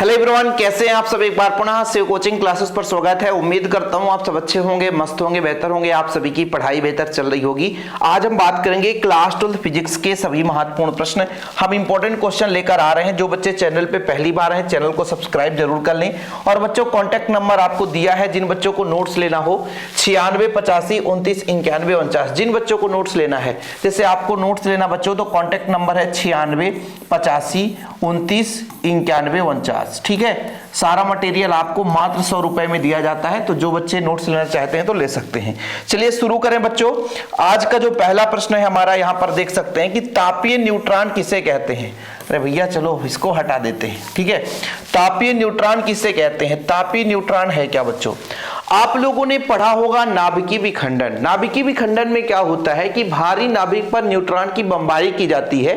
Hello everyone, कैसे हैं आप सब। एक बार पुनः शिव कोचिंग क्लासेस पर स्वागत है। उम्मीद करता हूं आप सब अच्छे होंगे, मस्त होंगे, बेहतर होंगे, आप सभी की पढ़ाई बेहतर चल रही होगी। आज हम बात करेंगे क्लास 12 फिजिक्स के सभी महत्वपूर्ण प्रश्न। हम इंपॉर्टेंट क्वेश्चन लेकर आ रहे हैं। जो बच्चे चैनल पे पहली बार हैं, चैनल को सब्सक्राइब जरूर कर लें। और बच्चों, कॉन्टैक्ट नंबर आपको दिया है, जिन बच्चों को नोट्स लेना हो 96 85 29 91 49। जिन बच्चों को नोट्स लेना है, जैसे आपको नोट्स लेना बच्चों, तो कॉन्टैक्ट नंबर है 96 85 29 91 49। ठीक है, सारा मटेरियल आपको मात्र 100 रुपए में दिया जाता है। तो जो बच्चे नोट्स लेना चाहते हैं तो ले सकते हैं। चलिए शुरू करें बच्चों। आज का जो पहला प्रश्न है हमारा, यहां पर देख सकते हैं कि तापीय न्यूट्रॉन किसे कहते हैं। अरे भैया चलो इसको हटा देते हैं। ठीक है, तापीय न्यूट्रॉन किसे कहते हैं। तापीय न्यूट्रॉन है क्या बच्चों, आप लोगों ने पढ़ा होगा नाभिकीय विखंडन। नाभिकीय विखंडन में क्या होता है कि भारी नाभिक पर न्यूट्रॉन की बमबारी की जाती है,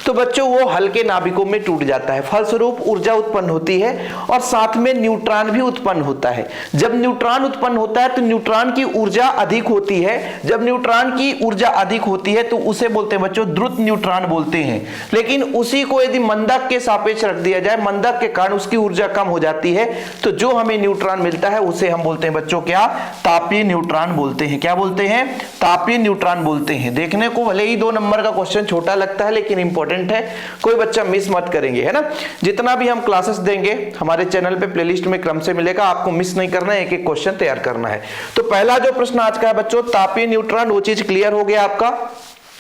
तो बच्चों वो हल्के नाभिकों में टूट जाता है। फलस्वरूप ऊर्जा उत्पन्न होती है और साथ में न्यूट्रॉन भी उत्पन्न होता है। जब न्यूट्रॉन उत्पन्न होता है तो न्यूट्रॉन की ऊर्जा अधिक होती है। जब न्यूट्रॉन की ऊर्जा अधिक होती है तो उसे बोलते हैं बच्चों द्रुत न्यूट्रॉन बोलते हैं। लेकिन उसी को यदि मंदक के सापेक्ष रख दिया जाए, मंदक के कारण उसकी ऊर्जा कम हो जाती है, तो जो हमें न्यूट्रॉन मिलता है उसे हम बोलते हैं बच्चों क्या, तापीय न्यूट्रॉन बोलते हैं। क्या बोलते हैं, तापीय न्यूट्रॉन बोलते हैं। देखने को भले ही 2 नंबर का क्वेश्चन छोटा लगता है, लेकिन इंपॉर्टेंट है, कोई बच्चा मिस मत करेंगे, है ना। जितना भी हम क्लासेस देंगे हमारे चैनल पे प्लेलिस्ट में क्रम से मिलेगा, आपको मिस नहीं करना है, एक एक क्वेश्चन तैयार करना है। तो पहला जो प्रश्न आज का है बच्चों, तापीय न्यूट्रॉन, वो चीज क्लियर हो गया आपका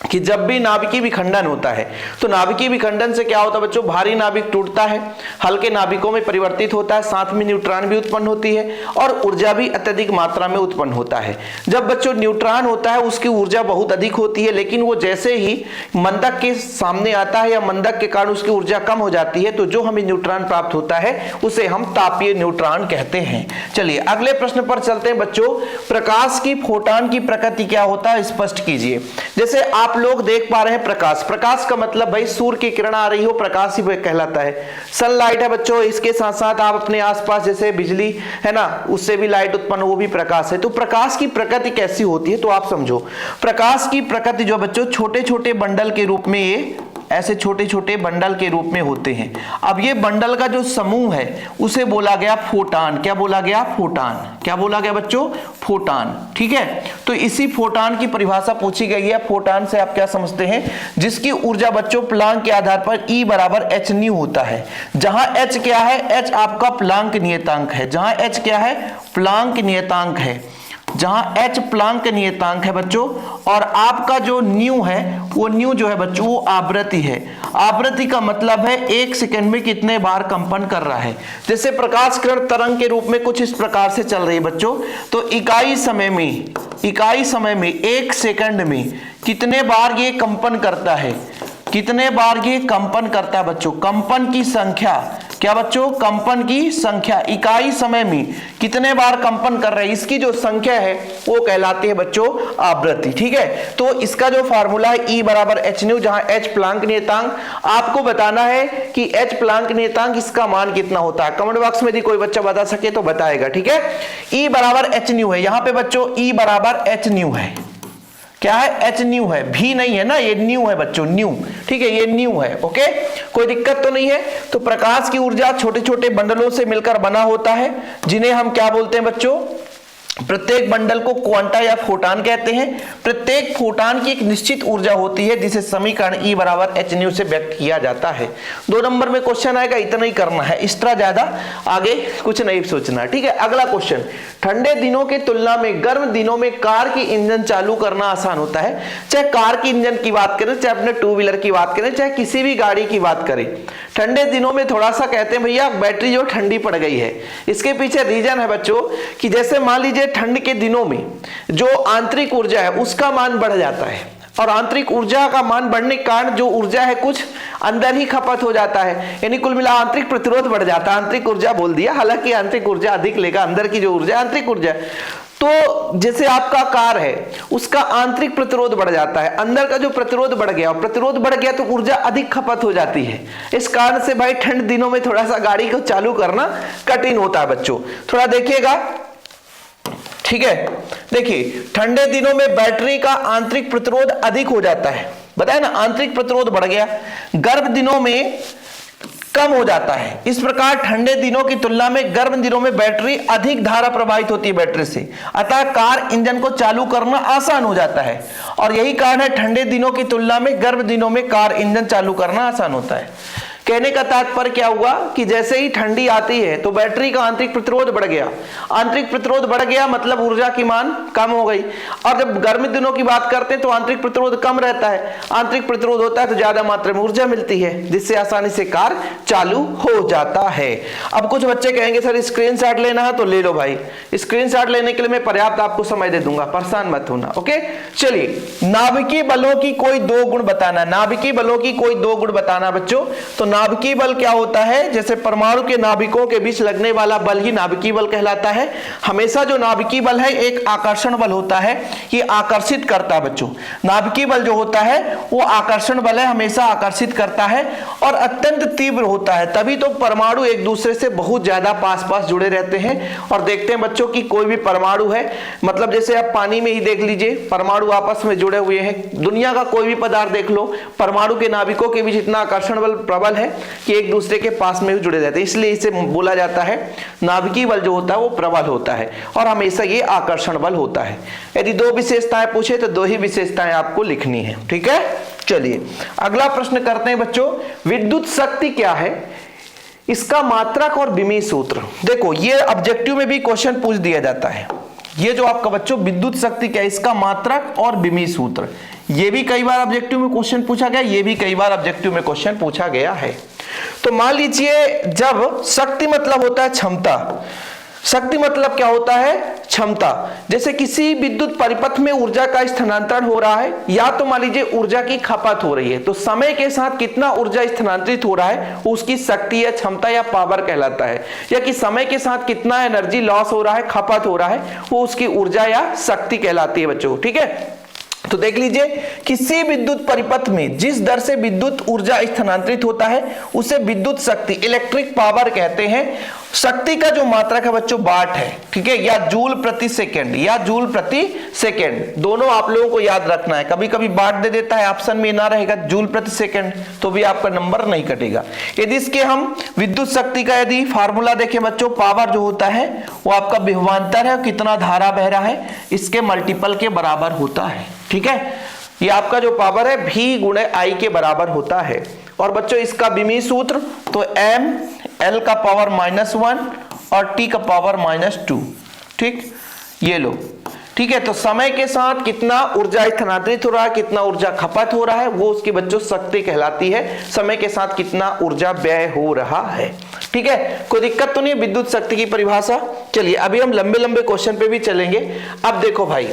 कि जब भी नाभिकीय विखंडन होता है तो नाभिकीय विखंडन से क्या होता है बच्चों, भारी नाभिक टूटता है, हल्के नाभिकों में परिवर्तित होता है, साथ में न्यूट्रॉन भी उत्पन्न होती है और ऊर्जा भी अत्यधिक मात्रा में उत्पन्न होता है। जब बच्चों न्यूट्रॉन होता है उसकी ऊर्जा बहुत अधिक होती है, लेकिन वो जैसे ही मंदक के सामने आता है या मंदक के कारण उसकी ऊर्जा कम हो जाती है, तो जो हमें न्यूट्रॉन प्राप्त होता है उसे हम तापीय न्यूट्रॉन कहते हैं। चलिए अगले प्रश्न पर चलते हैं बच्चों। प्रकाश की फोटॉन की प्रकृति क्या होता है, स्पष्ट कीजिए। जैसे आप लोग देख पा रहे हैं प्रकाश, प्रकाश का मतलब भाई सूर्य की किरण आ रही हो, प्रकाश ही कहलाता है। सनलाइट है बच्चों, इसके साथ साथ आप अपने आसपास जैसे बिजली है ना, उससे भी लाइट उत्पन्न, वो भी प्रकाश है। तो प्रकाश की प्रकृति कैसी होती है, तो आप समझो। प्रकाश की प्रकृति जो बच्चों, छोटे छोटे बंडल के रूप में, ये ऐसे छोटे छोटे बंडल के रूप में होते हैं। अब ये बंडल का जो समूह है उसे बोला गया फोटॉन। क्या बोला गया, फोटॉन। क्या बोला गया बच्चों, फोटॉन। ठीक है, तो इसी फोटॉन की परिभाषा पूछी गई है। फोटॉन से आप क्या समझते हैं, जिसकी ऊर्जा बच्चों प्लांक के आधार पर E बराबर h न्यू होता है। जहां h क्या है, h आपका प्लांक नियतांक है। जहां h क्या है, प्लांक नियतांक है। जहां h प्लांक नियतांक है बच्चों, और आपका जो न्यू है, वो न्यू जो है बच्चों वो आवृत्ति है। आवृत्ति का मतलब है 1 सेकंड में कितने बार कंपन कर रहा है। जैसे प्रकाश किरण तरंग के रूप में कुछ इस प्रकार से चल रही है बच्चों, तो इकाई समय में 1 सेकंड में कितने बार ये कंपन करता है, कितने बार ये कंपन करता है बच्चों। कंपन की संख्या, क्या बच्चों, कंपन की संख्या, इकाई समय में कितने बार कंपन कर रहे हैं, इसकी जो संख्या है वो कहलाती है बच्चों आवृत्ति। ठीक है, तो इसका जो फार्मूला है E बराबर h न्यू, जहां h प्लांक नियतांक। आपको बताना है कि h प्लांक नियतांक इसका मान कितना होता है। कमेंट बॉक्स में यदि कोई बच्चा बता सके तो बताएगा। ठीक है, E बराबर h न्यू है यहां पे बच्चों, E बराबर h न्यू है। क्या है, h न्यू है, भी नहीं है ना, ये न्यू है बच्चों, न्यू। ठीक है, ये न्यू है। ओके, कोई दिक्कत तो नहीं है। तो प्रकाश की ऊर्जा छोटे छोटे बंडलों से मिलकर बना होता है, जिन्हें हम क्या बोलते हैं बच्चों, प्रत्येक बंडल को क्वांटा या फोटॉन कहते हैं। प्रत्येक फोटॉन की एक निश्चित ऊर्जा होती है, जिसे समीकरण E बराबर h न्यू से व्यक्त किया जाता है। 2 नंबर में क्वेश्चन आएगा, इतना ही करना है, एक्स्ट्रा ज्यादा आगे कुछ नहीं सोचना। ठीक है, अगला क्वेश्चन। ठंडे दिनों के तुलना में गर्म दिनों में कार की इंजन चालू करना आसान होता है। चाहे कार की इंजन की बात करें, चाहे अपने 2 व्हीलर की बात करें, चाहे किसी भी गाड़ी की बात करें, ठंडे दिनों में थोड़ा सा कहते हैं भैया बैटरी जो ठंडी पड़ गई है। इसके पीछे रीजन है बच्चों कि जैसे मान लीजिए ठंड के दिनों में जो आंतरिक ऊर्जा है उसका मान बढ़ जाता है, और आंतरिक ऊर्जा का मान बढ़ने के कारण जो ऊर्जा है कुछ अंदर ही खपत हो जाता है, यानी कुल मिला आंतरिक प्रतिरोध बढ़ जाता है। आंतरिक ऊर्जा बोल दिया, हालांकि आंतरिक ऊर्जा अधिक लेगा, अंदर की जो ऊर्जा आंतरिक ऊर्जा। तो जैसे आपका कार है उसका आंतरिक प्रतिरोध बढ़ जाता है, अंदर का जो प्रतिरोध बढ़ गया, और प्रतिरोध बढ़ गया तो ऊर्जा अधिक खपत हो जाती है। इस कारण से भाई ठंड दिनों में थोड़ा सा गाड़ी को चालू करना कठिन होता है बच्चों। थोड़ा देखिएगा, ठीक है, देखिए ठंडे दिनों में बैटरी का आंतरिक प्रतिरोध अधिक हो जाता है, बताया ना, आंतरिक प्रतिरोध बढ़ गया। गर्म दिनों में कम हो जाता है। इस प्रकार ठंडे दिनों की तुलना में गर्म दिनों में बैटरी अधिक धारा प्रवाहित होती है बैटरी से, अतः कार इंजन को चालू करना आसान हो जाता है। और यही कारण है ठंडे दिनों की तुलना में गर्म दिनों में कार इंजन चालू करना आसान होता है। कहने का तात्पर्य क्या हुआ कि जैसे ही ठंडी आती है तो बैटरी का आंतरिक प्रतिरोध बढ़ गया, आंतरिक प्रतिरोध बढ़ गया मतलब ऊर्जा की मान कम हो गई। और जब गर्मी दिनों की बात करते हैं तो आंतरिक प्रतिरोध कम रहता है, आंतरिक प्रतिरोध होता है तो ज्यादा मात्रा में ऊर्जा मिलती है, जिससे आसानी से कार चालू हो जाता है। अब कुछ बच्चे कहेंगे सर स्क्रीनशॉट लेना है तो ले लो भाई, स्क्रीनशॉट लेने के लिए मैं पर्याप्त आपको समय दे दूंगा, परेशान मत होना। ओके चलिए, नाभिकीय बलों की कोई दो गुण बताना, नाभिकीय बलों की कोई दो गुण बताना बच्चों। तो नाभिकीय बल क्या होता है, जैसे परमाणु के नाभिकों के बीच लगने वाला बल ही नाभिकीय बल कहलाता है। हमेशा जो नाभिकीय बल है एक आकर्षण बल होता है, ये आकर्षित करता है बच्चों। नाभिकीय बल जो होता है वो आकर्षण बल है, हमेशा आकर्षित करता है और अत्यंत तीव्र होता है, तभी तो परमाणु एक दूसरे से बहुत ज्यादा पास पास जुड़े रहते हैं। और देखते हैं बच्चों की कोई भी परमाणु है, मतलब जैसे आप पानी में ही देख लीजिए, परमाणु आपस में जुड़े हुए हैं। दुनिया का कोई भी पदार्थ देख लो, परमाणु के नाभिकों के बीच इतना आकर्षण बल प्रबल है कि एक दूसरे के पास में भी जुड़े रहते हैं, इसलिए इसे बोला जाता है नाभिकीय बल जो होता है वो प्रबल होता है और हमेशा ये आकर्षण बल होता है। यदि दो विशेषताएं पूछे तो दो ही विशेषताएं आपको लिखनी है, ठीक है। चलिए अगला प्रश्न करते हैं बच्चों, विद्युत शक्ति क्या है, इसका मात्रक और विमीय सूत्र। देखो ये ऑब्जेक्टिव में भी क्वेश्चन पूछ दिया जाता है, ये जो आपका बच्चों विद्युत शक्ति क्या है, इसका मात्रक और विमीय सूत्र, ये भी कई बार ऑब्जेक्टिव में क्वेश्चन पूछा गया, ये भी कई बार ऑब्जेक्टिव में क्वेश्चन पूछा गया है। तो मान लीजिए जब शक्ति मतलब होता है क्षमता, शक्ति मतलब क्या होता है, क्षमता। जैसे किसी विद्युत परिपथ में ऊर्जा का स्थानांतरण हो रहा है, या तो मान लीजिए ऊर्जा की खपत हो रही है, तो समय के साथ कितना ऊर्जा स्थानांतरित हो रहा है वो उसकी शक्ति या क्षमता या पावर कहलाता है। या कि समय के साथ कितना एनर्जी लॉस हो रहा है, खपत हो रहा है, वो उसकी ऊर्जा या शक्ति कहलाती है बच्चों, ठीक है। तो देख लीजिए किसी विद्युत परिपथ में जिस दर से विद्युत ऊर्जा स्थानांतरित होता है उसे विद्युत शक्ति इलेक्ट्रिक पावर कहते हैं। शक्ति का जो मात्रक है बच्चों वाट है, ठीक है, या जूल प्रति सेकंड, या जूल प्रति सेकंड, दोनों आप लोगों को याद रखना है। कभी कभी वाट दे देता है, ऑप्शन में ना रहेगा जूल प्रति सेकंड, तो भी आपका नंबर नहीं कटेगा। यदि इसके हम विद्युत शक्ति का यदि फार्मूला देखें बच्चों, पावर जो होता है वो आपका विभवांतर है, कितना धारा बह रहा है इसके मल्टीपल के बराबर होता है, ठीक है। ये आपका जो पावर है V गुणे I के बराबर होता है। और बच्चों इसका विमीय सूत्र तो m L का पावर -1 और T का पावर -2, ठीक, ये लो, ठीक है। तो समय के साथ कितना ऊर्जा स्थानांतरित हो रहा है, कितना ऊर्जा खपत हो रहा है, वो उसकी बच्चों शक्ति कहलाती है। समय के साथ कितना ऊर्जा व्यय हो रहा है, ठीक है। कोई दिक्कत तो नहीं है विद्युत शक्ति की परिभाषा। चलिए अभी हम लंबे लंबे क्वेश्चन पे भी चलेंगे। अब देखो भाई,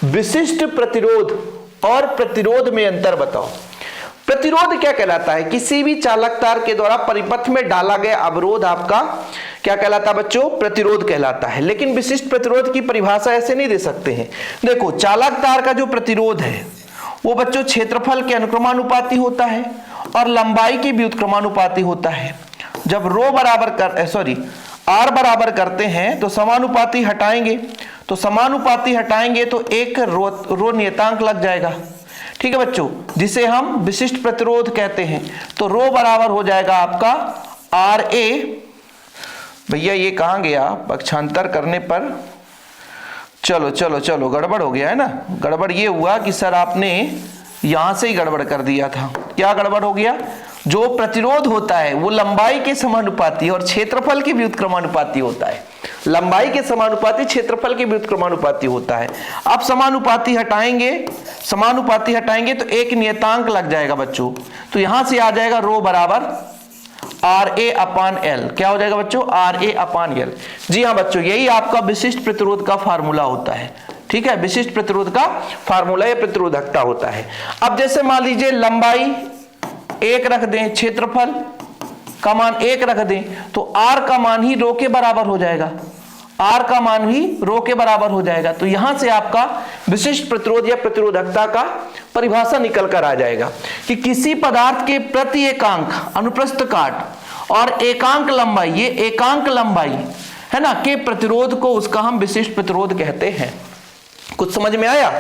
विशिष्ट प्रतिरोध और प्रतिरोध में अंतर बताओ। प्रतिरोध क्या कहलाता है, किसी भी चालक तार के द्वारा परिपथ में डाला गया अवरोध आपका क्या कहलाता है बच्चों, प्रतिरोध कहलाता है। लेकिन विशिष्ट प्रतिरोध की परिभाषा ऐसे नहीं दे सकते हैं। देखो चालक तार का जो प्रतिरोध है वो बच्चों क्षेत्रफल के अनुक्रमानुपाती होता है और लंबाई के व्युत्क्रमानुपाती होता है। जब आर बराबर करते हैं तो समानुपाती हटाएंगे, तो समानुपाती हटाएंगे तो एक रो नियतांक लग जाएगा, ठीक है बच्चों, जिसे हम विशिष्ट प्रतिरोध कहते हैं। तो रो बराबर हो जाएगा आपका RA, भैया ये कहां गया पक्षांतर करने पर, चलो गड़बड़ हो गया है ना। गड़बड़ ये हुआ कि सर आपने यहां से ही गड़बड़ कर दिया था। क्या गड़बड़ हो गया, जो प्रतिरोध होता है वो लंबाई के समानुपाती और क्षेत्रफल के व्युत्क्रमानुपाती होता है। लंबाई के समानुपाती, क्षेत्रफल के व्युत्क्रमानुपाती होता है। अब समानुपाती हटाएंगे तो एक नियतांक लग जाएगा बच्चों, तो यहां से आ जाएगा रो बराबर RA/L। क्या हो जाएगा बच्चों, RA/L। जी हाँ बच्चों, यही आपका विशिष्ट प्रतिरोध का फार्मूला होता है, ठीक है। विशिष्ट प्रतिरोध का फार्मूला या प्रतिरोधकता होता है। अब जैसे मान लीजिए लंबाई 1 रख दें, क्षेत्रफल का मान 1 रख दें, तो R का मान ही रो के बराबर हो जाएगा, R का मान भी रो के बराबर हो जाएगा। तो यहां से आपका विशिष्ट प्रतिरोध या प्रतिरोधकता का परिभाषा निकल कर आ जाएगा कि किसी पदार्थ के प्रति एकांक अनुप्रस्थ काट और एकांक लंबाई, ये एकांक लंबाई है ना, के प्रतिरोध को उसका हम विशिष्ट प्रतिरोध कहते हैं। कुछ समझ में आया?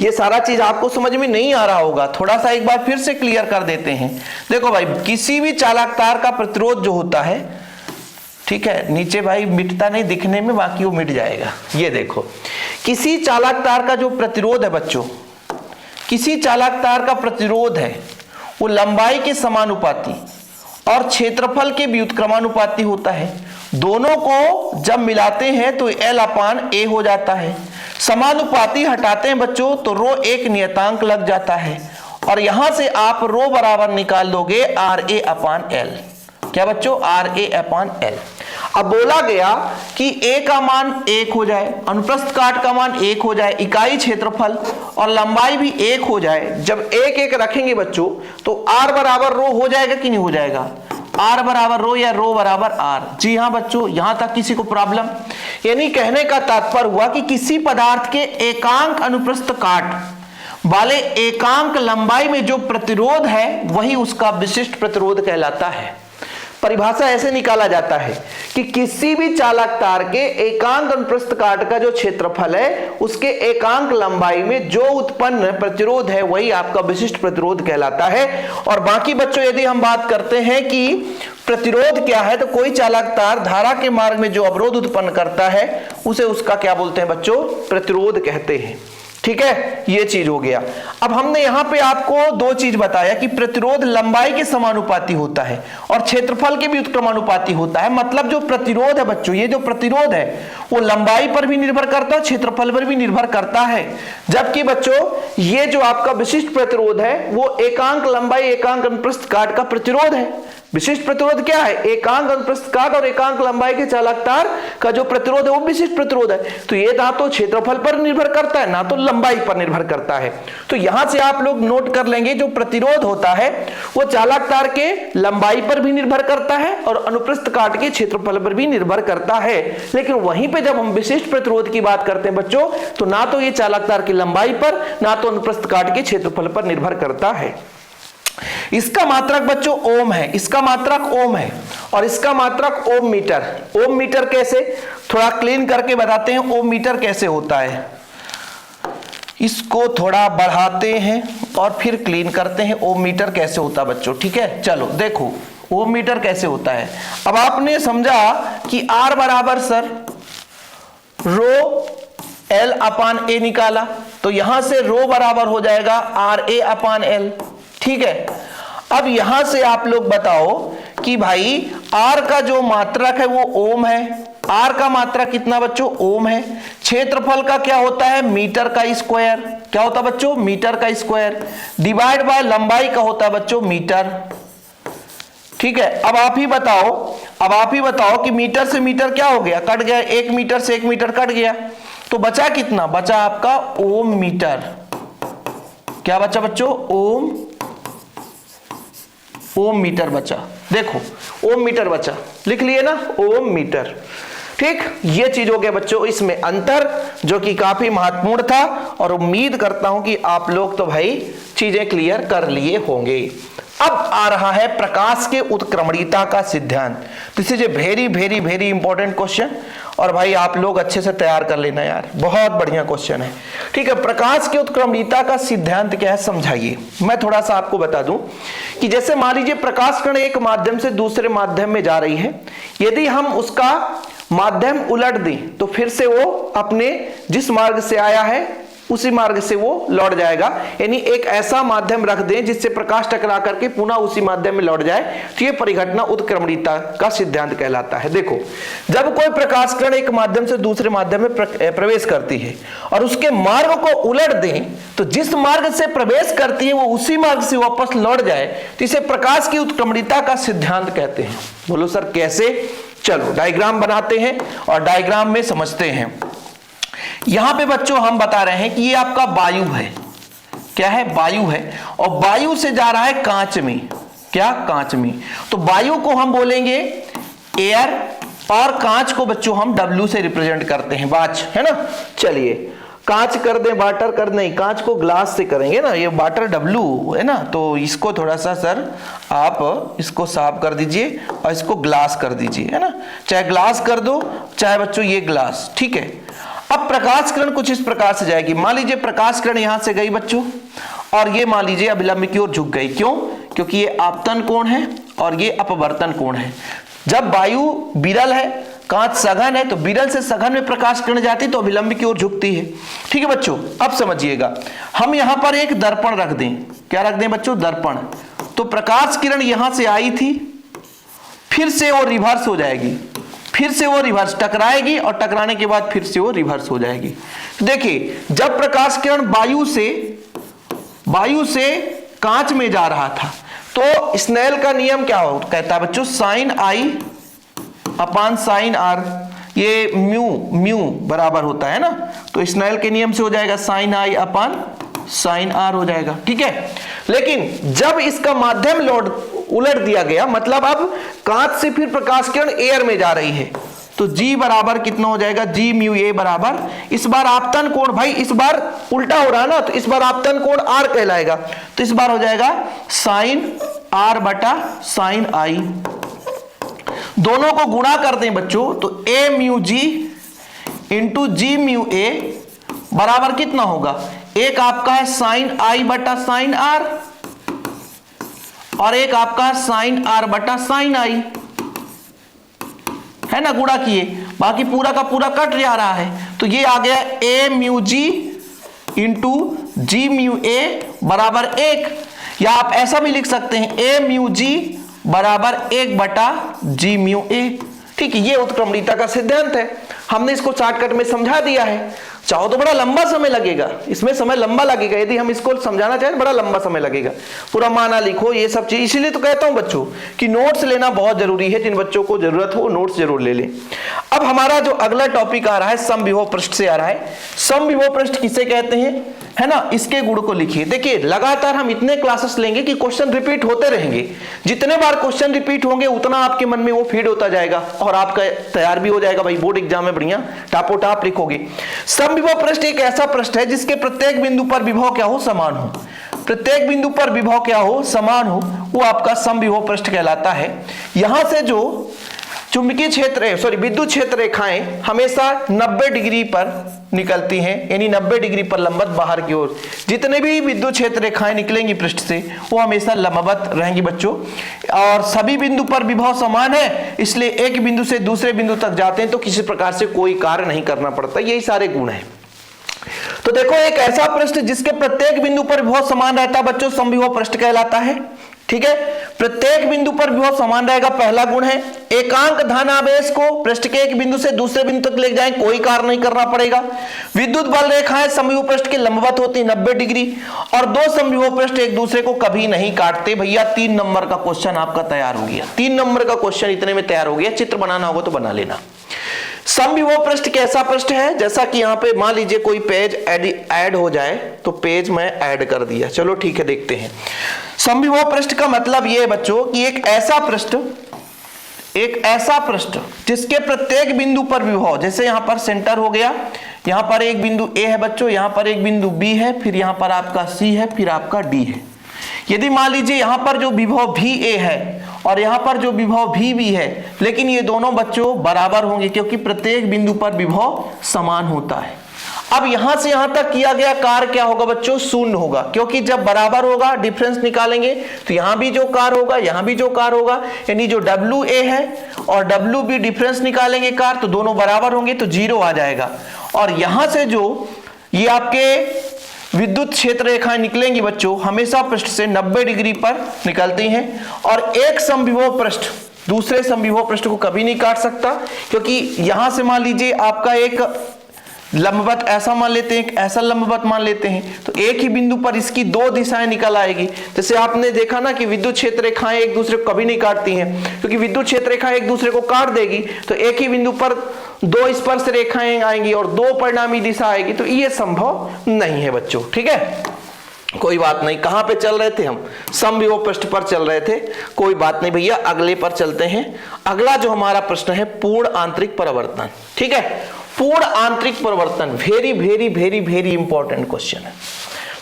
ये सारा चीज आपको समझ में नहीं आ रहा होगा, थोड़ा सा एक बार फिर से क्लियर कर देते हैं। देखो भाई, किसी भी चालक तार का प्रतिरोध जो होता है, ठीक है, नीचे भाई मिटता नहीं दिखने में, बाकी वो मिट जाएगा। ये देखो, किसी चालक तार का जो प्रतिरोध है बच्चों, किसी चालक तार का प्रतिरोध है वो लंबाई के समानुपाती और क्षेत्रफल के व्युत्क्रमानुपाती होता है। दोनों को जब मिलाते हैं तो L/A हो जाता है। समानुपाती हटाते हैं बच्चों तो रो एक नियतांक लग जाता है, और यहां से आप रो बराबर निकाल दोगे RA/L। क्या बच्चों? RA/L। अब बोला गया कि A का मान 1 हो जाए, अनुप्रस्थ काट का मान 1 हो जाए, इकाई क्षेत्रफल और लंबाई भी 1 हो जाए। जब 1 रखेंगे बच्चों तो R बराबर रो हो जाएगा कि नहीं हो जाएगा? R बराबर रो या रो बराबर R? जी हाँ बच्चों, यहां तक किसी को प्रॉब्लम? यानी कहने का तात्पर्य हुआ कि किसी पदार्थ के एकांक अनुप्रस्थ काट वाले एकांक लंबाई में जो प्रतिरोध है वही उसका विशिष्ट प्रतिरोध कहलाता है। परिभाषा ऐसे निकाला जाता है कि किसी भी चालक तार के एकांक अनुप्रस्थ काट का जो क्षेत्रफल है उसके एकांक लंबाई में जो उत्पन्न प्रतिरोध है वही आपका विशिष्ट प्रतिरोध कहलाता है। और बाकी बच्चों, यदि हम बात करते हैं कि प्रतिरोध क्या है, तो कोई चालक तार धारा के मार्ग में जो अवरोध उत्पन्न करता है उसे उसका क्या बोलते हैं बच्चों? प्रतिरोध कहते हैं। ठीक है, ये चीज हो गया। अब हमने यहां पे आपको दो चीज बताया कि प्रतिरोध लंबाई के समानुपाती होता है और क्षेत्रफल के भी व्युत्क्रमानुपाती होता है। मतलब जो प्रतिरोध है बच्चों, ये जो प्रतिरोध है वो लंबाई पर भी निर्भर करता है, क्षेत्रफल पर भी निर्भर करता है। जबकि बच्चों ये जो आपका विशिष्ट प्रतिरोध है वो एकांक लंबाई एकांक अनुप्रस्थ काट का प्रतिरोध है। विशिष्ट प्रतिरोध क्या है? एकांक अनुप्रस्थ काट और एकांक लंबाई के चालक तार का जो प्रतिरोध है वो विशिष्ट प्रतिरोध है। तो ये ना तो क्षेत्रफल पर निर्भर करता है ना तो लंबाई पर निर्भर करता है। तो यहां से आप लोग नोट कर लेंगे, जो प्रतिरोध होता है वो चालक तार के लंबाई पर भी निर्भर करता है और अनुप्रस्थ काट के क्षेत्रफल पर भी निर्भर करता है। लेकिन वहीं पे जब हम विशिष्ट प्रतिरोध की बात करते हैं बच्चों, तो ना तो ये चालक तार की लंबाई पर ना तो अनुप्रस्थ काट के क्षेत्रफल पर निर्भर करता है। इसका मात्रक बच्चों ओम है, इसका मात्रक ओम है और इसका मात्रक ओम मीटर। ओम मीटर कैसे, थोड़ा क्लीन करके बताते हैं ओम मीटर कैसे होता है। इसको थोड़ा बढ़ाते हैं और फिर क्लीन करते हैं ओम मीटर कैसे होता है बच्चों। ठीक है, चलो देखो ओम मीटर कैसे होता है। अब आपने समझा कि R बराबर सर रो L/A निकाला, तो यहां से रो बराबर हो जाएगा RA/L। ठीक है, अब यहां से आप लोग बताओ कि भाई R का जो मात्रक है वो ओम है। R का मात्रक कितना बच्चों? ओम है। क्षेत्रफल का क्या होता है? मीटर का स्क्वायर। क्या होता है बच्चों? मीटर का स्क्वायर। डिवाइड बाय लंबाई का होता है बच्चों मीटर। ठीक है, अब आप ही बताओ कि मीटर से मीटर क्या हो गया? कट गया। 1 मीटर से 1 मीटर कट गया, तो बचा कितना? बचा आपका ओम मीटर। क्या बचा बच्चों? ओम मीटर बचा। देखो ओम मीटर बचा, लिख लिए ना, ओम मीटर। ठीक, ये चीज हो गया बच्चों इसमें अंतर, जो कि काफी महत्वपूर्ण था और उम्मीद करता हूं कि आप लोग तो भाई चीजें क्लियर कर लिए होंगे। अब आ रहा है प्रकाश के उत्क्रमणीयता का सिद्धांत। This is a very very very important question और भाई आप लोग अच्छे से तैयार कर लेना यार, बहुत बढ़िया क्वेश्चन है। ठीक है, प्रकाश के उत्क्रमणीयता का सिद्धांत क्या है समझाइए। मैं थोड़ा सा आपको बता दूं कि जैसे मान लीजिए प्रकाश कण एक माध्यम से दूसरे माध्यम में जा रही है, यदि हम उसका माध्यम उलट दें तो फिर से वो अपने जिस मार्ग से आया है उसी मार्ग से वो लौट जाएगा। यानी एक ऐसा माध्यम रख दें जिससे प्रकाश टकरा करके पुनः उसी माध्यम में लौट जाए, तो ये परिघटना उत्क्रमणीयता का सिद्धांत कहलाता है। देखो, जब कोई प्रकाश किरण एक माध्यम से दूसरे माध्यम में प्रवेश करती है और उसके मार्ग को उलट दें तो जिस मार्ग से प्रवेश करती है वो उसी मार्ग से वापस लौट जाए, तो इसे प्रकाश की उत्क्रमणीयता का सिद्धांत कहते हैं। बोलो सर कैसे? चलो डायग्राम बनाते हैं और डायग्राम में समझते हैं। यहां पे बच्चों हम बता रहे हैं कि ये आपका वायु है। क्या है? वायु है और वायु से जा रहा है कांच में। क्या? कांच में। तो वायु को हम बोलेंगे एयर और कांच को बच्चों हम W से रिप्रेजेंट करते हैं, वाच है ना। चलिए कांच कर दें, वाटर कर, नहीं कांच को ग्लास से करेंगे ना, ये वाटर W है ना। तो इसको थोड़ा सा सर आप इसको साफ कर दीजिए और इसको ग्लास कर दीजिए, है ना। चाहे ग्लास कर दो चाहे बच्चों ये ग्लास, ठीक है। अब प्रकाश किरण कुछ इस प्रकार से जाएगी। मान लीजिए प्रकाश किरण यहां से गई बच्चों, और ये मान लीजिए अभिलंब की ओर झुक गई। क्यों? क्योंकि ये आपतन कोण है और ये अपवर्तन कोण है। जब वायु विरल है, कांच सघन है, तो विरल से सघन में प्रकाश किरण जाती तो अभिलंब की ओर झुकती है। ठीक है बच्चों, अब समझिएगा, हम यहां पर एक दर्पण रख दें। क्या रख दें बच्चों? दर्पण। तो प्रकाश किरण यहां से आई थी, फिर से वो रिवर्स हो जाएगी, फिर से वो रिवर्स टकराएगी और टकराने के बाद फिर से वो रिवर्स हो जाएगी। देखिए, जब प्रकाश किरण वायु से कांच में जा रहा था तो स्नेल का नियम क्या कहता है बच्चों? Sine i upon sine r, ये म्यू बराबर होता है ना, तो स्नेल के नियम से हो जाएगा sine i upon sine r हो जाएगा। ठीक है, लेकिन जब इसका माध्यम लोड उलट दिया गया, मतलब अब कांच से फिर प्रकाश किरण एयर में जा रही है, तो G बराबर कितना हो जाएगा? G म्यू ए बराबर, इस बार आपतन कोण, भाई इस बार उल्टा हो रहा है ना, तो इस बार आपतन कोण R कहलाएगा, तो इस बार हो जाएगा साइन R बटा साइन आई। दोनों को गुणा कर दें बच्चों, तो A mu G into G mu A बराबर कितना होगा? एक आपका है साइन आई बटा साइन आर और एक आपका है साइन आर बटा साइन आई, है ना, गुणा किए, बाकी पूरा का पूरा कट जा रहा है, तो ये आ गया ए mu G into G mu A बराबर 1, या आप ऐसा भी लिख सकते हैं ए म्यू जी बराबर 1 बटा जी म्यू ए। ठीक है, ये उत्क्रमणीयता का सिद्धांत है, हमने इसको शॉर्टकट में समझा दिया है। चाहो तो बड़ा लंबा समय लगेगा, इसमें समय लंबा लगेगा, यदि हम इसको समझाना चाहें बड़ा लंबा समय लगेगा, पूरा माना लिखो ये सब चीज। इसीलिए तो कहता हूं बच्चों कि नोट्स लेना बहुत जरूरी है, जिन बच्चों को जरूरत हो नोट्स जरूर ले लें। अब हमारा जो अगला टॉपिक आ रहा है समविभव पृष्ठ से आ रहा है। समविभव पृष्ठ किसे कहते हैं, है ना, इसके गुण को लिखिए। देखिए, लगातार हम इतने क्लासेस लेंगे कि क्वेश्चन रिपीट होते रहेंगे, जितने बार क्वेश्चन रिपीट होंगे उतना आपके मन में वो फीड होता जाएगा और आपका तैयार भी हो जाएगा। भाई बोर्ड एग्जाम में बढ़िया टापोटाप लिखोगे। समविभव पृष्ठ एक ऐसा पृष्ठ है जिसके प्रत्येक बिंदु पर विभव क्या हो? समान हो। प्रत्येक बिंदु पर विभव क्या हो? समान हो, वो आपका समविभव पृष्ठ कहलाता है। यहां से जो चुंबकीय क्षेत्र विद्युत क्षेत्र रेखाएं हमेशा 90 डिग्री पर निकलती हैं, यानी 90 डिग्री पर लंबवत बाहर की ओर। जितने भी विद्युत क्षेत्र रेखाएं निकलेंगी पृष्ठ से वो हमेशा लंबवत रहेंगी बच्चों, और सभी बिंदु पर विभव समान है, इसलिए एक बिंदु से दूसरे बिंदु तक जाते हैं तो किसी प्रकार से कोई कार्य नहीं करना पड़ता। यही सारे गुण हैं। तो देखो, एक ऐसा पृष्ठ जिसके प्रत्येक बिंदु पर विभव समान रहता है बच्चों, समविभव पृष्ठ कहलाता है। ठीक है, प्रत्येक बिंदु पर विभव समान रहेगा, पहला गुण है। एकांक धनावेश को पृष्ठ के एक बिंदु से दूसरे बिंदु तक ले जाएं, कोई कार्य नहीं करना पड़ेगा। विद्युत बल रेखाएं समविभव पृष्ठ के लंबवत होती है 90 डिग्री, और दो समविभव पृष्ठ एक दूसरे को कभी नहीं काटते। भैया 3 नंबर का क्वेश्चन आपका तैयार हो गया, 3 नंबर का क्वेश्चन इतने में तैयार हो गया। चित्र बनाना होगा तो बना लेना। समविभव पृष्ठ कैसा पृष्ठ है? जैसा कि यहाँ पे मान लीजिए कोई पेज ऐड हो जाए, तो पेज मैं ऐड कर दिया, चलो ठीक है, देखते हैं। समविभव पृष्ठ का मतलब ये है बच्चों कि एक ऐसा पृष्ठ जिसके प्रत्येक बिंदु पर विभव, जैसे यहां पर सेंटर हो गया, यहां पर एक बिंदु ए है बच्चों, यहां पर एक बिंदु बी है, फिर यहां पर आपका सी है, फिर आपका डी है। यदि मान लीजिए यहां पर जो विभव भी ए है और यहां पर जो विभव भी है, लेकिन ये दोनों बच्चों बराबर होंगे क्योंकि प्रत्येक बिंदु पर विभव समान होता है। अब यहां से यहां तक किया गया कार्य क्या होगा बच्चों? शून्य होगा, क्योंकि जब बराबर होगा डिफरेंस निकालेंगे तो यहां भी जो कार्य होगा यहां भी जो कार्य होगा, यानी जो WA है और WB डिफरेंस निकालेंगे कार्य, तो दोनों बराबर होंगे तो 0 आ जाएगा। और यहां से जो ये आपके विद्युत क्षेत्र रेखाएं निकलेंगी बच्चों, हमेशा पृष्ठ से 90 डिग्री पर निकलती हैं, और एक समविभव पृष्ठ दूसरे समविभव पृष्ठ को कभी नहीं काट सकता, क्योंकि यहां से मान लीजिए आपका एक लंबवत ऐसा मान लेते हैं, ऐसा लंबवत मान लेते हैं, तो एक ही बिंदु पर इसकी 2 दिशाएं निकल आएगी। जैसे आपने देखा ना कि विद्युत क्षेत्र रेखाएं एक दूसरे को कभी नहीं काटती हैं, क्योंकि विद्युत क्षेत्र रेखाएं एक दूसरे को काट देगी तो एक ही बिंदु पर 2 स्पर्श रेखाएं आएंगी और 2 परिणामी दिशा आएगी, तो ये संभव नहीं है बच्चों। ठीक है, कोई बात नहीं। कहां पे चल रहे थे हम? समविभव पृष्ठ पर चल रहे थे, कोई बात नहीं भैया, अगले पर चलते हैं। अगला जो हमारा प्रश्न है पूर्ण आंतरिक परावर्तन। ठीक है, पूर्ण आंतरिक परावर्तन very very very very important question है।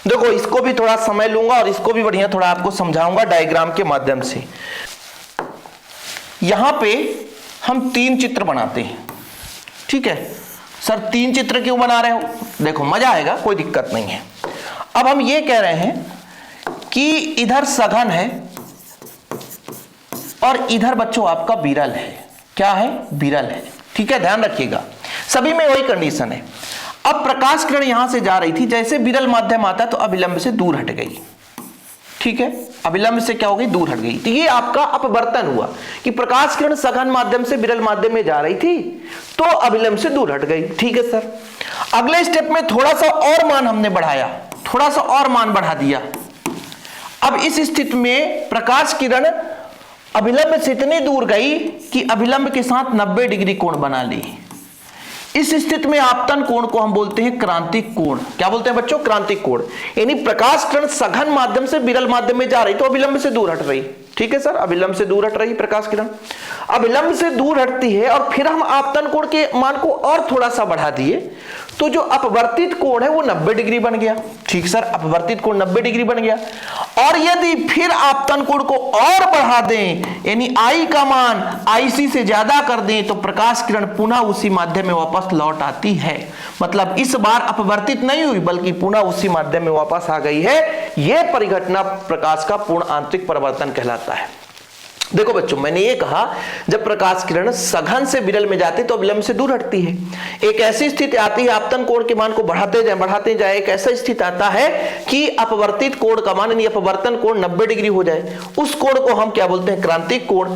देखो, इसको भी थोड़ा समय लूंगा और इसको भी बढ़िया थोड़ा आपको समझाऊंगा डायग्राम के माध्यम से। यहां पे हम 3 चित्र बनाते हैं। ठीक है, सर 3 चित्र क्यों बना रहे हो? देखो मजा आएगा, कोई दिक्कत नहीं है। अब हम ये कह रहे हैं कि इधर सघन है और इधर बच्चों आपका विरल है। क्या है? विरल है। ठीक है, ध्यान रखिएगा, सभी में वही कंडीशन है। अब प्रकाश किरण यहां से जा रही थी, जैसे विरल माध्यम आता तो अभिलंब से दूर हट गई। ठीक है, अभिलंब से क्या हो गई? दूर हट गई। तो ये आपका अपवर्तन हुआ कि प्रकाश किरण सघन माध्यम से विरल माध्यम में जा रही थी तो अभिलंब से दूर हट गई। ठीक है सर, अगले स्टेप में थोड़ा सा और मान हमने बढ़ाया, थोड़ा सा और मान बढ़ा दिया। अब इस स्थिति में प्रकाश किरण अभिलंब से इतनी दूर गई कि अभिलंब के साथ 90 डिग्री कोण बना ली। इस स्थिति में आपतन कोण को हम बोलते हैं क्रांतिक कोण। क्या बोलते हैं बच्चों? क्रांतिक कोण। यानी प्रकाश किरण सघन माध्यम से विरल माध्यम में जा रही तो अभिलंब से दूर हट रही। ठीक है सर, अभिलंब से दूर हट रही प्रकाश किरण, अभिलंब से दूर हटती है और फिर हम आपतन कोण के मान को और थोड़ा सा बढ़ा दिए तो जो अपवर्तित कोण है वो 90 डिग्री बन गया। ठीक सर, अपवर्तित कोण 90 डिग्री बन गया। और यदि फिर आपतन कोण को और बढ़ा दें, यानी आई का मान आईसी से ज्यादा कर दें तो प्रकाश किरण पुनः उसी माध्यम में वापस लौट आती है। मतलब इस बार अपवर्तित नहीं हुई बल्कि पुनः उसी माध्यम में वापस आ गई है। यह परिघटना प्रकाश का पूर्ण आंतरिक परावर्तन कहलाता है। देखो बच्चों, मैंने ये कहा जब प्रकाश किरण सघन से विरल में जाती तो अभिलंब से दूर हटती है। एक ऐसी स्थिति आती है आपतन कोण के मान को बढ़ाते जाए एक ऐसा स्थिति आता है कि अपवर्तित कोण का मान यानी अपवर्तन कोण 90 डिग्री हो जाए। उस कोण को हम क्या बोलते हैं? क्रांतिक कोण।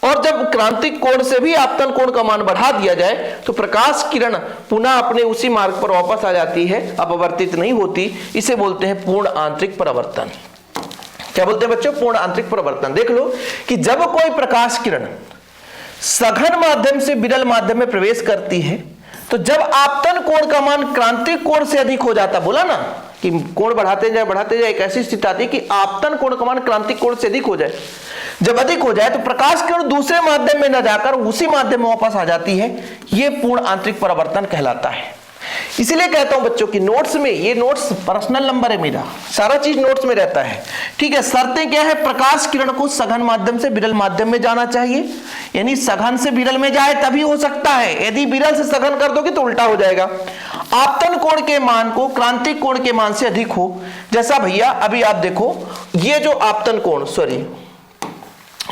और जब क्रांतिक कोण से भी आपतन कोण का मान बढ़ा दिया जाए तो प्रकाश किरण पुनः अपने उसी मार्ग पर वापस आ जाती है, अपवर्तित नहीं होती। इसे बोलते हैं पूर्ण आंतरिक परावर्तन। क्या बोलते हैं बच्चों? पूर्ण आंतरिक परावर्तन। देख लो कि जब कोई प्रकाश किरण सघन माध्यम से विरल माध्यम में प्रवेश करती है तो जब आपतन कोण का मान क्रांतिक कोण से अधिक हो जाता, बोला ना कि कोण बढ़ाते जाए एक ऐसी स्थिति आती है कि आपतन कोण का मान क्रांतिक कोण से अधिक हो जाए। जब अधिक हो जाए तो प्रकाश किरण दूसरे माध्यम में न जाकर उसी माध्यम में वापस आ जाती है। यह पूर्ण आंतरिक परावर्तन कहलाता है। इसीलिए कहता हूं बच्चों की नोट्स में, ये नोट्स पर्सनल नंबर है मेरा, सारा चीज नोट्स में रहता है। ठीक है, शर्तें क्या है? प्रकाश किरण को सघन माध्यम से विरल माध्यम में जाना चाहिए, यानी सघन से विरल में जाए तभी हो सकता है। यदि विरल से सघन कर दोगे तो उल्टा हो जाएगा। आपतन कोण के मान को क्रांतिक कोण के मान से अधिक हो। जैसा भैया अभी आप देखो, ये जो आपतन कोण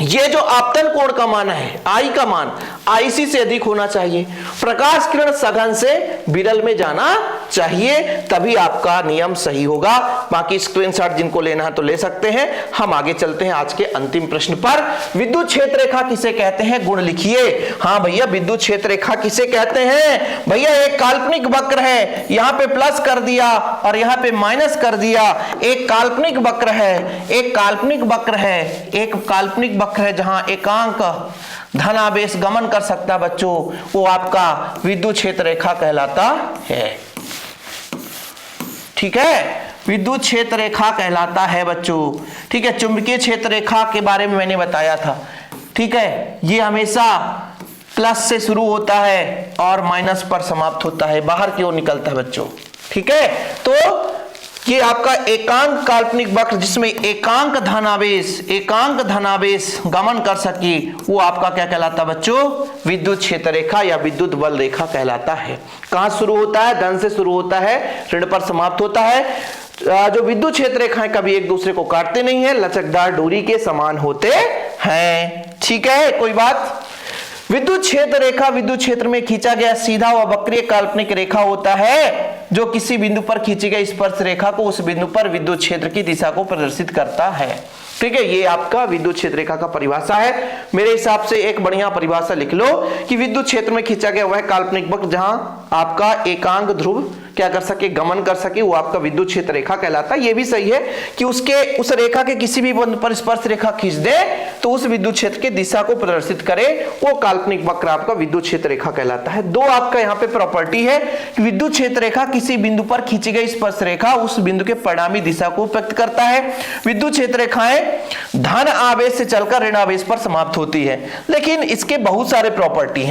ये जो आपतन कोण का मान है, आई का मान आईसी से अधिक होना चाहिए। प्रकाश किरण सघन से विरल में जाना चाहिए, तभी आपका नियम सही होगा। बाकी स्क्रीनशॉट जिनको लेना है तो ले सकते हैं। हम आगे चलते हैं आज के अंतिम प्रश्न पर। विद्युत क्षेत्र रेखा किसे कहते हैं? गुण लिखिए। हाँ भैया, विद्युत क्षेत्र रेखा किसे कहते हैं? भैया एक काल्पनिक वक्र है, यहां पे प्लस कर दिया और यहां पे माइनस कर दिया। एक काल्पनिक वक्र है, एक काल्पनिक वक्र है, एक काल्पनिक वक्र है जहां एकांक धनावेश गमन कर सकता बच्चों, वो आपका विद्युत क्षेत्र रेखा कहलाता है। ठीक है, विद्युत क्षेत्र रेखा कहलाता है बच्चों। ठीक है, चुंबकीय क्षेत्र रेखा के बारे में मैंने बताया था। ठीक है, ये हमेशा प्लस से शुरू होता है और माइनस पर समाप्त होता है, बाहर की ओर निकलता है बच्चों। ठीक है, तो ये आपका एकांक काल्पनिक वक्र जिसमें एकांक धनावेश गमन कर सके, वो आपका क्या कहलाता बच्चों? विद्युत क्षेत्र रेखा या विद्युत बल रेखा कहलाता है। कहां शुरू होता है? धन से शुरू होता है, ऋण पर समाप्त होता है। जो विद्युत क्षेत्र रेखाएं कभी एक दूसरे को काटते नहीं है, लचकदार डोरी के समान होते हैं। ठीक है, कोई बात? विद्युत क्षेत्र रेखा विद्युत क्षेत्र में खींचा गया सीधा व वक्रीय काल्पनिक रेखा होता है जो किसी बिंदु पर खींची गई स्पर्श रेखा को उस बिंदु पर विद्युत क्षेत्र की दिशा को प्रदर्शित करता है। ठीक है, ये आपका विद्युत क्षेत्र रेखा का परिभाषा है। मेरे हिसाब से एक बढ़िया परिभाषा लिख लो कि विद्युत क्षेत्र में खींचा गया वह काल्पनिक वक्र जहां आपका एकांक ध्रुव क्या कर सके? गमन कर सके, वो आपका विद्युत क्षेत्र रेखा कहलाता है। ये भी सही है कि उस रेखा के किसी भी बिंदु पर स्पर्श रेखा खींच दे तो उस विद्युत क्षेत्र की दिशा को प्रदर्शित करे, वो काल्पनिक वक्र आपका विद्युत क्षेत्र रेखा कहलाता है। दो आपका यहाँ पे प्रॉपर्टी है कि विद्युत क्षेत्र रेखा किसी बिंदु पर खींची गई स्पर्श रेखा उस बिंदु के परिणामी दिशा को व्यक्त करता है। विद्युत क्षेत्र रेखाएं धन आवेश से चलकर ऋण आवेश पर समाप्त होती है, लेकिन इसके बहुत सारे प्रॉपर्टी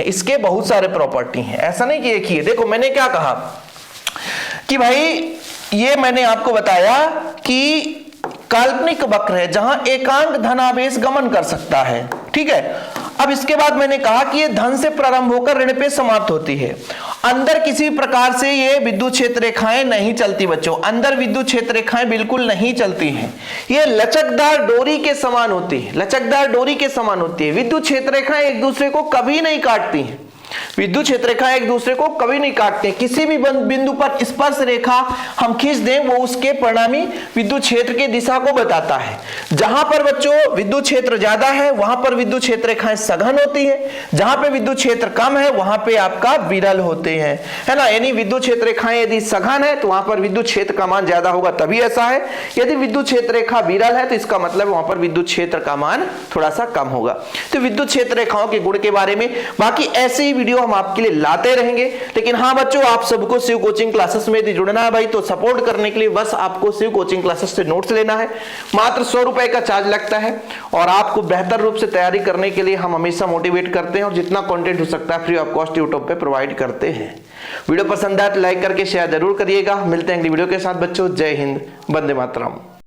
हैं, ऐसा नहीं कि एक ही है। देखो मैंने क्या कहा कि भाई ये मैंने आपको बताया कि काल्पनिक वक्र है जहां एकांक धनावेश गमन कर सकता है। ठीक है, अब इसके बाद मैंने कहा कि ये धन से प्रारंभ होकर ऋण पे समाप्त होती है। अंदर किसी प्रकार से ये विद्युत क्षेत्र रेखाएं नहीं चलती बच्चों, अंदर विद्युत क्षेत्र रेखाएं बिल्कुल नहीं चलती हैं। ये लचकदार डोरी के समान होती है, लचकदार डोरी के समान होती है। विद्युत क्षेत्र रेखाएं एक दूसरे को कभी नहीं काटती हैं, विद्युत क्षेत्र रेखाएं एक दूसरे को कभी नहीं काटते। किसी भी बिंदु पर स्पर्श रेखा हम खींच दें वो उसके परिणामी विद्युत क्षेत्र की दिशा को बताता है। जहां पर बच्चों विद्युत क्षेत्र ज्यादा है वहां पर विद्युत क्षेत्र रेखाएं सघन होती है, जहां पे विद्युत क्षेत्र कम है वहां पे आपका विरल होते हैं, है ना। यानी विद्युत क्षेत्र रेखाएं यदि सघन है तो वहां पर विद्युत क्षेत्र का मान ज्यादा होगा, तभी ऐसा है। यदि विद्युत क्षेत्र रेखा विरल है तो इसका मतलब वहां पर विद्युत क्षेत्र का मान थोड़ा सा कम होगा। तो विद्युत क्षेत्र रेखाओं के गुण के बारे में बाकी ऐसे ही वीडियो हम आपके लिए लाते रहेंगे। लेकिन हाँ बच्चों, आप सबको शिव कोचिंग क्लासेस में यदि जुड़ना है भाई तो सपोर्ट करने के लिए बस आपको शिव कोचिंग क्लासेस से नोट्स लेना है। मात्र 100 रुपए का चार्ज लगता है और आपको बेहतर रूप से तैयारी करने के लिए हम हमेशा मोटिवेट करते हैं और जितना कंटेंट हो सकता है फ्री ऑफ कॉस्ट यूट्यूब पे प्रोवाइड करते हैं। वीडियो पसंद आए तो लाइक करके शेयर जरूर करिएगा। मिलते हैं अगली वीडियो के साथ बच्चों। जय हिंद, वंदे मातरम।